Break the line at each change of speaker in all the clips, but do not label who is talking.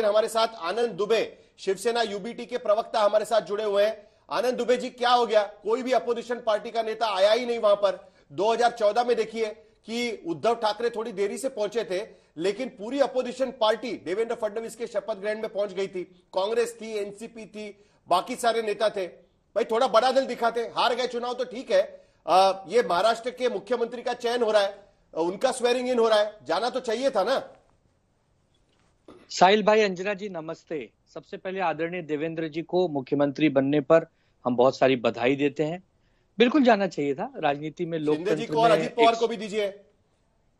लेकिन हमारे साथ आनंद दुबे, शिवसेना यूबीटी के प्रवक्ता हमारे साथ जुड़े हुए हैं। आनंद दुबे जी, क्या हो गया? कोई भी अपोजिशन पार्टी का नेता आया ही नहीं वहां पर। 2014 में देखिए कि उद्धव ठाकरे थोड़ी देरी से पहुंचे थे, लेकिन पूरी अपोजिशन पार्टी देवेंद्र फडणवीस के शपथ ग्रहण में पहुंच गई थी। कांग्रेस थी, एनसीपी थी, बाकी सारे नेता थे। भाई थोड़ा बड़ा दिल दिखाते। हार गए चुनाव तो ठीक है, ये महाराष्ट्र के मुख्यमंत्री का चयन हो रहा है, उनका स्वेरिंग इन हो रहा है, जाना तो चाहिए था ना।
साहिल भाई, अंजना जी नमस्ते। सबसे पहले आदरणीय देवेंद्र जी को मुख्यमंत्री बनने पर हम बहुत सारी बधाई देते हैं। बिल्कुल जाना चाहिए था। राजनीति में, लोकतंत्र
जी को और अजीत पवार को भी दीजिए।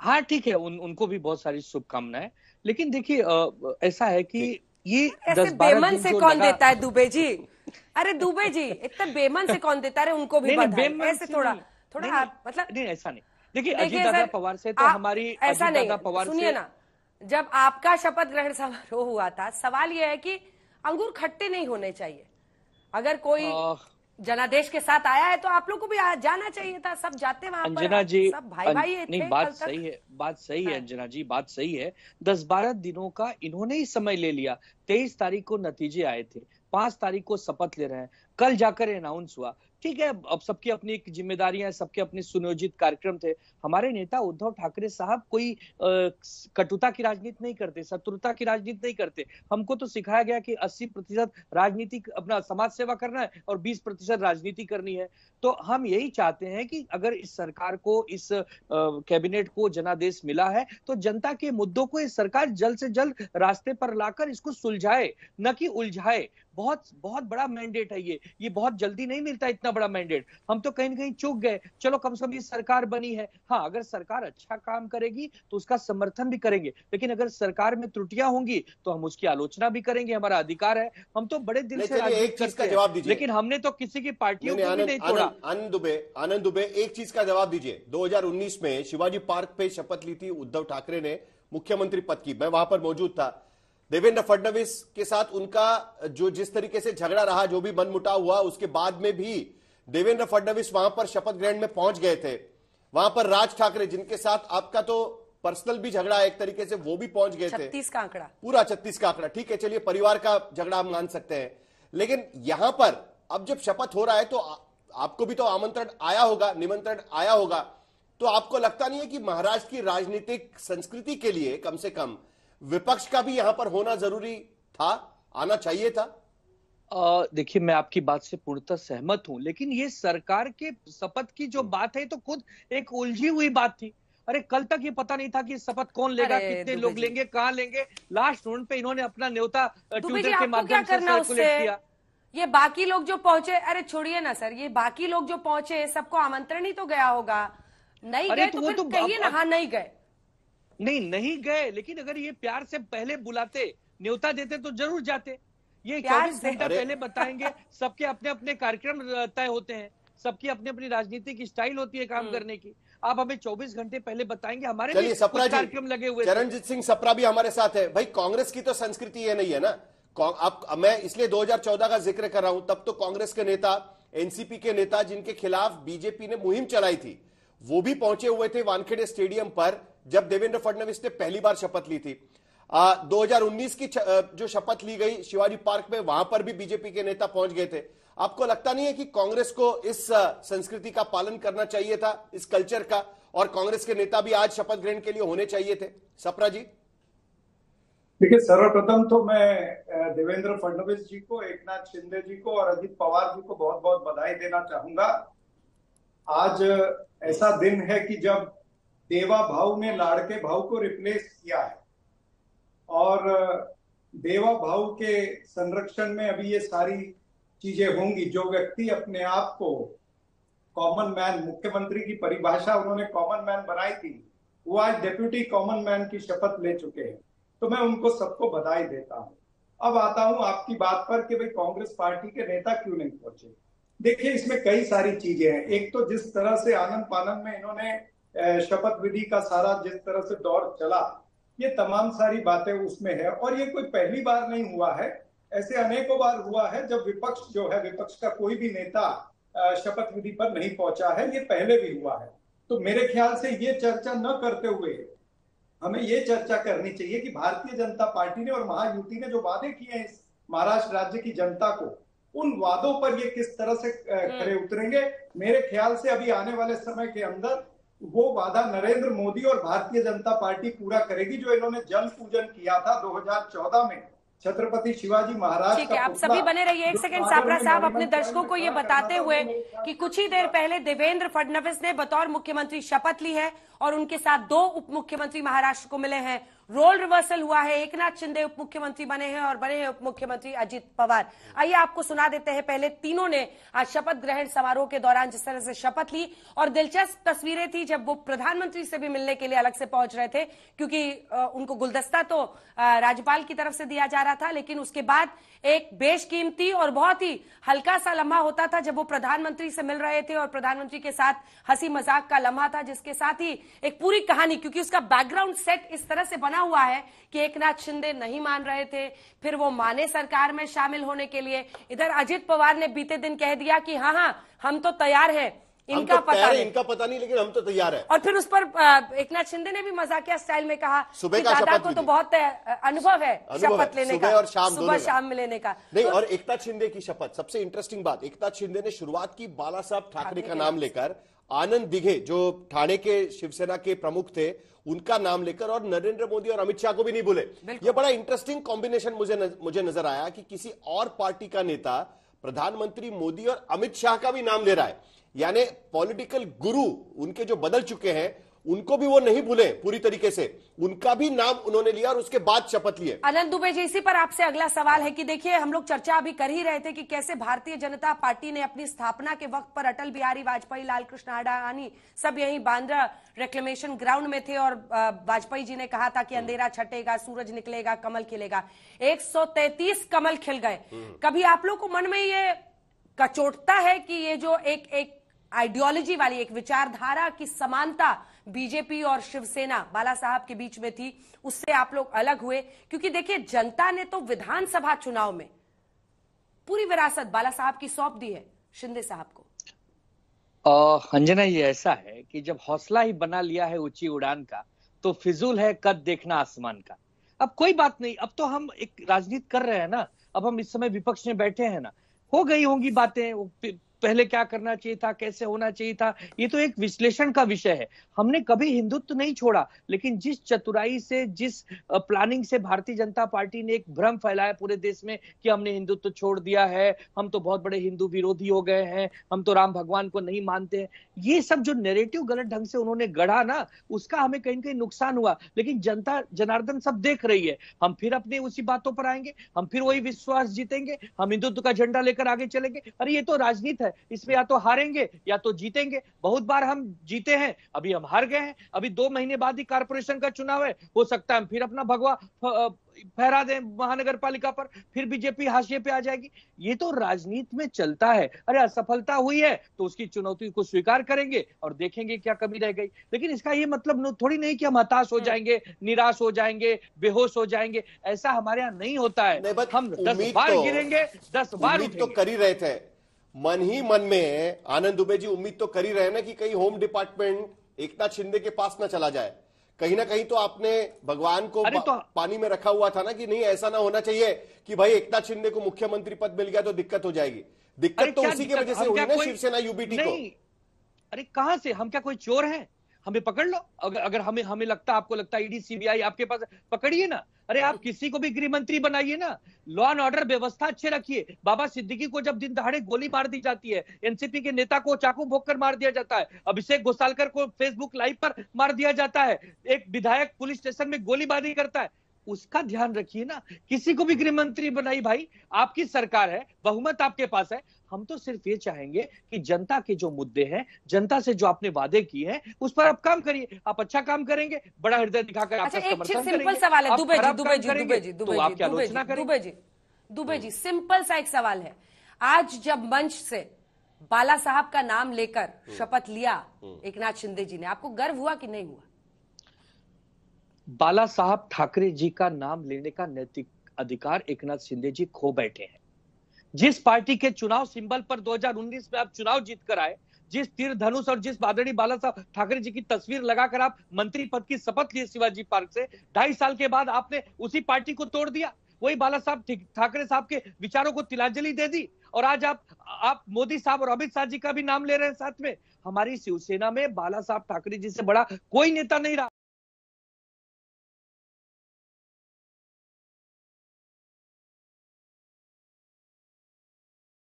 हाँ ठीक है, उनको भी बहुत सारी शुभकामनाएं। लेकिन देखिए ऐसा है कि ये
ऐसे बेमन से कौन देता है दुबे जी? अरे दुबे जी, इतना बेमन से कौन देता है? उनको भी बधाई। ऐसे थोड़ा मतलब
नहीं, ऐसा नहीं। देखिए अजीत पवार से तो हमारी
ऐसा नहीं, सुनिए ना, जब आपका शपथ ग्रहण समारोह हुआ था, सवाल यह है कि अंगूर खट्टे नहीं होने चाहिए। अगर कोई जनादेश के साथ आया है तो आप लोग को भी जाना चाहिए था। सब जाते वहां पर,
अंजना जी,
सब भाई भाई थे।
नहीं, बात सही है, बात सही है अंजना जी, बात सही है। 10-12 दिनों का इन्होंने ही समय ले लिया। 23 तारीख को नतीजे आए थे, 5 तारीख को शपथ ले रहे हैं, कल जाकर अनाउंस हुआ। ठीक है, अब सबकी अपनी एक जिम्मेदारियां, सबके अपने सुनियोजित कार्यक्रम थे। हमारे नेता उद्धव ठाकरे साहब कोई कटुता की राजनीति नहीं करते, शत्रुता की राजनीति नहीं करते। हमको तो सिखाया गया कि 80% राजनीति, अपना समाज सेवा करना है और 20% राजनीति करनी है। तो हम यही चाहते हैं कि अगर इस सरकार को, इस कैबिनेट को जनादेश मिला है तो जनता के मुद्दों को इस सरकार जल्द से जल्द रास्ते पर लाकर इसको सुलझाए, न कि उलझाए। बहुत बहुत बड़ा मैंडेट है ये बहुत जल्दी नहीं मिलता इतना बड़ा मैंडेट। हम तो कहीं न कहीं चूक गए। चलो कम से कम ये सरकार बनी है। हाँ, अगर सरकार अच्छा काम करेगी तो उसका समर्थन भी करेंगे, लेकिन अगर सरकार में त्रुटियां होंगी तो हम उसकी आलोचना भी करेंगे, हमारा अधिकार है। हम तो बड़े दिल से
एक चीज का जवाब दीजिए,
लेकिन हमने तो किसी की पार्टियों को भी नहीं तोड़ा।
आनंद दुबे, एक चीज का जवाब दीजिए। 2019 में शिवाजी पार्क पे शपथ ली थी उद्धव ठाकरे ने मुख्यमंत्री पद की, मैं वहां पर मौजूद था। देवेंद्र फडणवीस के साथ उनका जो जिस तरीके से झगड़ा रहा, जो भी मनमुटाव हुआ, उसके बाद में भी देवेंद्र फडणवीस वहां पर शपथ ग्रहण में पहुंच गए थे। वहां पर राज ठाकरे, जिनके साथ आपका तो पर्सनल भी झगड़ा है एक तरीके से, वो भी पहुंच गए थे।
36 का आंकड़ा,
पूरा 36 का आंकड़ा, ठीक है, चलिए परिवार का झगड़ा हम मान सकते हैं। लेकिन यहां पर अब जब शपथ हो रहा है तो आपको भी तो आमंत्रण आया होगा, निमंत्रण आया होगा। तो आपको लगता नहीं है कि महाराष्ट्र की राजनीतिक संस्कृति के लिए कम से कम विपक्ष का भी यहां पर होना जरूरी था, आना चाहिए था?
देखिए, मैं आपकी बात से पूर्णतः सहमत हूं, लेकिन ये सरकार के शपथ की जो बात है तो खुद एक उलझी हुई बात थी। अरे कल तक ये पता नहीं था कि शपथ कौन लेगा, कितने लोग लेंगे, कहां लेंगे। लास्ट राउंड पे इन्होंने अपना न्योता ट्विटर के माध्यम से सर्कुलेट किया।
ये बाकी लोग जो पहुंचे, अरे छोड़िए ना सर, ये बाकी लोग जो पहुंचे सबको आमंत्रण ही तो गया होगा। नहीं गए तो फिर कहिए ना, हाँ नहीं गए।
नहीं गए, लेकिन अगर ये प्यार से पहले बुलाते, न्योता देते तो जरूर जाते। ये 24 घंटा पहले बताएंगे। सबके अपने अपने कार्यक्रम तय होते हैं, सबकी अपनी अपनी राजनीतिक स्टाइल होती है काम करने की। आप हमें 24 घंटे पहले बताएंगे, हमारे भी कार्यक्रम लगे हुए।
चरणजीत सिंह सप्रा भी हमारे साथ है। भाई कांग्रेस की तो संस्कृति ये नहीं है ना। अब मैं इसलिए 2014 का जिक्र कर रहा हूं, तब तो कांग्रेस के नेता, एनसीपी के नेता, जिनके खिलाफ बीजेपी ने मुहिम चलाई थी, वो भी पहुंचे हुए थे वानखेड़े स्टेडियम पर जब देवेंद्र फडणवीस ने पहली बार शपथ ली थी। 2019 की जो शपथ ली गई शिवाजी पार्क में, वहां पर भी बीजेपी के नेता पहुंच गए थे। आपको लगता नहीं है कि कांग्रेस को इस संस्कृति का पालन करना चाहिए था, इस कल्चर का, और कांग्रेस के नेता भी आज शपथ ग्रहण के लिए होने चाहिए थे? सप्रा जी,
देखिए, सर्वप्रथम तो मैं देवेंद्र फडणवीस जी को, एकनाथ शिंदे जी को और अजीत पवार जी को बहुत बहुत बधाई देना चाहूंगा। आज ऐसा दिन है कि जब देवा भाव ने लाड़के भाव को रिप्लेस किया है, और देवा भाव के संरक्षण में अभी ये सारी चीजें होंगी। जो व्यक्ति अपने आप को कॉमन मैन, मुख्यमंत्री की परिभाषा उन्होंने कॉमन मैन बनाई थी, वो आज डेप्यूटी कॉमन मैन की शपथ ले चुके हैं। तो मैं उनको सबको बधाई देता हूं। अब आता हूं आपकी बात पर कि भाई कांग्रेस पार्टी के नेता क्यों नहीं पहुंचे। देखिए, इसमें कई सारी चीजें हैं। एक तो जिस तरह से आनंद पानंद में इन्होंने शपथ विधि का सारा जिस तरह से दौर चला, ये तमाम सारी बातें उसमें है। और ये कोई पहली बार नहीं हुआ है, ऐसे अनेकों बार हुआ है जब विपक्ष जो है, विपक्ष का कोई भी नेता शपथ विधि पर नहीं पहुंचा है। ये पहले भी हुआ है। तो मेरे ख्याल से ये चर्चा न करते हुए हमें ये चर्चा करनी चाहिए कि भारतीय जनता पार्टी ने और महायुति ने जो वादे किए हैं इस महाराष्ट्र राज्य की जनता को, उन वादों पर ये किस तरह से खरे उतरेंगे। मेरे ख्याल से अभी आने वाले समय के अंदर वो वादा नरेंद्र मोदी और भारतीय जनता पार्टी पूरा करेगी जो इन्होंने जल पूजन किया था 2014 में छत्रपति शिवाजी महाराज।
ठीक है, आप सभी बने रहिए। एक सेकंड साबरा साहब, अपने दर्शकों को ये बताते हुए कि कुछ ही देर पहले देवेंद्र फडणवीस ने बतौर मुख्यमंत्री शपथ ली है और उनके साथ 2 उप मुख्यमंत्री महाराष्ट्र को मिले हैं। रोल रिवर्सल हुआ है, एकनाथ शिंदे उप मुख्यमंत्री बने हैं और बने हैं उप मुख्यमंत्री अजित पवार। आइए आपको सुना देते हैं पहले तीनों ने आज शपथ ग्रहण समारोह के दौरान जिस तरह से शपथ ली, और दिलचस्प तस्वीरें थी जब वो प्रधानमंत्री से भी मिलने के लिए अलग से पहुंच रहे थे, क्योंकि उनको गुलदस्ता तो राज्यपाल की तरफ से दिया जा रहा था, लेकिन उसके बाद एक बेशकीमती और बहुत ही हल्का सा लम्हा होता था जब वो प्रधानमंत्री से मिल रहे थे और प्रधानमंत्री के साथ हंसी मजाक का लम्हा था, जिसके साथ ही एक पूरी कहानी, क्योंकि उसका बैकग्राउंड सेट इस तरह से बना हुआ है कि एकनाथ शिंदे नहीं मान रहे थे, फिर वो माने सरकार में शामिल होने के लिए। इधर अजित पवार ने बीते दिन कह दिया कि हाँ हम तो तैयार हैं, इनका
पता नहीं लेकिन हम तो तैयार है।
और फिर उस पर एकनाथ शिंदे ने भी मजाकिया स्टाइल में कहा कि दादा को तो बहुत अनुभव है शपथ लेने का,
और
सुबह शाम में लेने का।
नहीं, और एकनाथ शिंदे की शपथ, सबसे इंटरेस्टिंग बात, एकनाथ शिंदे ने शुरुआत की बाला साहब ठाकरे का नाम लेकर, आनंद दिघे जो ठाणे के शिवसेना के प्रमुख थे उनका नाम लेकर, और नरेंद्र मोदी और अमित शाह को भी नहीं भूले। यह बड़ा इंटरेस्टिंग कॉम्बिनेशन मुझे नजर आया कि किसी और पार्टी का नेता प्रधानमंत्री मोदी और अमित शाह का भी नाम ले रहा है, यानी पॉलिटिकल गुरु उनके जो बदल चुके हैं उनको भी वो नहीं भूले पूरी तरीके से, उनका भी नाम उन्होंने लिया और उसके बाद शपथ लिए।
अनंत दुबे जी, इसी पर आपसे अगला सवाल है कि देखिए हम लोग चर्चा अभी कर ही रहे थे कि कैसे भारतीय जनता पार्टी ने अपनी स्थापना के वक्त पर अटल बिहारी वाजपेयी, लाल कृष्ण आडवाणी सब यहीं बांद्रा रिक्लेमेशन ग्राउंड में थे और वाजपेयी जी ने कहा था कि अंधेरा छटेगा, सूरज निकलेगा, कमल खिलेगा। 133 कमल खिल गए। कभी आप लोग को मन में ये कचोटता है कि ये जो एक आइडियोलॉजी वाली, एक विचारधारा की समानता बीजेपी और शिवसेना बाला साहब के बीच में थी, उससे आप लोग अलग हुए? क्योंकि देखिए जनता ने तो विधानसभा चुनाव में पूरी विरासत बाला साहब की सौंप दी है शिंदे साहब को।
अंजना, ये ऐसा है कि जब हौसला ही बना लिया है ऊंची उड़ान का, तो फिजूल है कद देखना आसमान का। अब कोई बात नहीं, अब तो हम एक राजनीति कर रहे हैं ना, अब हम इस समय विपक्ष में बैठे हैं ना, हो गई होंगी बातें, पहले क्या करना चाहिए था, कैसे होना चाहिए था, ये तो एक विश्लेषण का विषय है। हमने कभी हिंदुत्व नहीं छोड़ा, लेकिन जिस चतुराई से, जिस प्लानिंग से भारतीय जनता पार्टी ने एक भ्रम फैलाया पूरे देश में कि हमने हिंदुत्व छोड़ दिया है, हम तो बहुत बड़े हिंदू विरोधी हो गए हैं, हम तो राम भगवान को नहीं मानते हैं, ये सब जो नैरेटिव गलत ढंग से उन्होंने गढ़ा ना, उसका हमें कहीं कहीं नुकसान हुआ। लेकिन जनता जनार्दन सब देख रही है, हम फिर अपने उसी बातों पर आएंगे, हम फिर वही विश्वास जीतेंगे, हम हिंदुत्व का झंडा लेकर आगे चलेंगे। अरे ये तो राजनीति है, इसमें या तो हारेंगे या तो जीतेंगे। बहुत बार हम जीते हैं, अभी हम हार गए हैं, अभी 2 महीने बाद ही कारपोरेशन का चुनाव है, हो सकता है हम फिर अपना भगवा फहरा दें महानगर पालिका पर, फिर बीजेपी हाशिए पे आ जाएगी। ये तो राजनीति में चलता है। अरे असफलता हुई है तो उसकी चुनौती को स्वीकार करेंगे और देखेंगे क्या कमी रह गई। लेकिन इसका ये मतलब थोड़ी नहीं कि हम हताश हो जाएंगे, निराश हो जाएंगे, बेहोश हो जाएंगे, ऐसा हमारे यहाँ नहीं होता है। हम 10 बार गिरेंगे, 10 बार
तो कर ही रहे थे, मन ही मन में आनंद दुबे जी उम्मीद तो कर ही रहे ना कि कहीं होम डिपार्टमेंट एकनाथ शिंदे के पास ना चला जाए। कहीं ना कहीं तो आपने भगवान को पानी में रखा हुआ था ना कि नहीं, ऐसा ना होना चाहिए कि भाई एकनाथ शिंदे को मुख्यमंत्री पद मिल गया तो दिक्कत हो जाएगी। दिक्कत तो उसी की वजह से हुई ना शिवसेना यूबीटी को।
अरे कहां से, हम क्या कोई चोर हैं, हमें पकड़ लो। अगर हमें लगता, आपको लगता ईडी सीबीआई आपके पास, पकड़िए ना। अरे आप किसी को भी गृह मंत्री बनाइए ना, लॉ एंड ऑर्डर व्यवस्था अच्छे रखिए। बाबा सिद्दीकी को जब दिन दहाड़े गोली मार दी जाती है, एनसीपी के नेता को चाकू भोंककर मार दिया जाता है, अभिषेक घोसालकर को फेसबुक लाइव पर मार दिया जाता है, एक विधायक पुलिस स्टेशन में गोलीबारी करता है, उसका ध्यान रखिए ना। किसी को भी गृह मंत्री बनाई भाई, आपकी सरकार है, बहुमत आपके पास है। हम तो सिर्फ ये चाहेंगे कि जनता के जो मुद्दे हैं, जनता से जो आपने वादे किए हैं, उस पर आप काम करिए। आप अच्छा काम करेंगे, बड़ा हृदय दिखाकर आपका समर्थन करेंगे।
सिंपल सवाल है दुबे जी, दुबे जी, सिंपल सा एक सवाल है। आज जब मंच से बाला साहब का नाम लेकर शपथ लिया एकनाथ शिंदे जी ने, आपको गर्व हुआ कि नहीं हुआ?
बाला साहब ठाकरे जी का नाम लेने का नैतिक अधिकार एकनाथ शिंदे जी खो बैठे हैं। जिस पार्टी के चुनाव सिंबल पर 2019 में आप चुनाव जीत कर आए, जिस तीर धनुष और जिस आदरणीय बाला साहब ठाकरे जी की तस्वीर लगाकर आप मंत्री पद की शपथ लिए शिवाजी पार्क से, 2.5 साल के बाद आपने उसी पार्टी को तोड़ दिया, वही बाला साहब ठाकरे साहब के विचारों को तिलांजलि दे दी, और आज आप मोदी साहब और अमित शाह जी का भी नाम ले रहे हैं साथ में। हमारी शिवसेना में बाला साहब ठाकरे जी से बड़ा कोई नेता नहीं रहा।